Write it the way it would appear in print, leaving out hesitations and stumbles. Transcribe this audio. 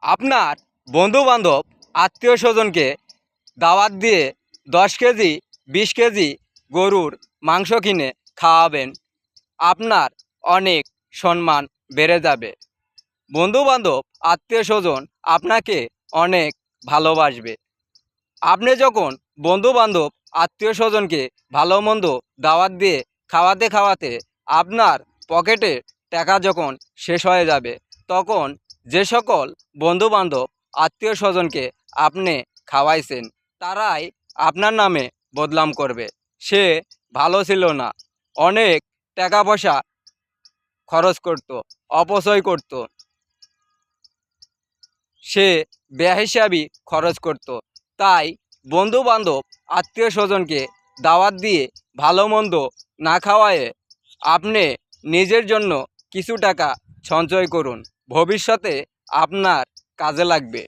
আপনার বন্ধুবান্ধব আত্মীয় স্বজনকে দাওয়াত দিয়ে 10 কেজি 20 কেজি গরুর মাংস কিনে খাওয়াবেন। আপনার অনেক সম্মান বেড়ে যাবে। বন্ধুবান্ধব আত্মীয় স্বজন আপনাকে অনেক ভালোবাসবে। আপনি যখন বন্ধুবান্ধব আত্মীয় স্বজনকে ভালো মন্দ দাওয়াত দিয়ে খাওয়াতে খাওয়াতে আপনার পকেটে টাকা যখন শেষ হয়ে যাবে, তখন যে সকল বন্ধুবান্ধব আত্মীয় স্বজনকে আপনি খাওয়াইছেন তারাই আপনার নামে বদনাম করবে। সে ভালো ছিল না, অনেক টাকা পয়সা খরচ করত, অপচয় করত, সে বেহিসাবি খরচ করত। তাই বন্ধু বান্ধব আত্মীয় স্বজনকে দাওয়াত দিয়ে ভালো মন্দ না খাওয়ায়ে আপনি নিজের জন্য কিছু টাকা সঞ্চয় করুন, ভবিষ্যতে আপনার কাজে লাগবে।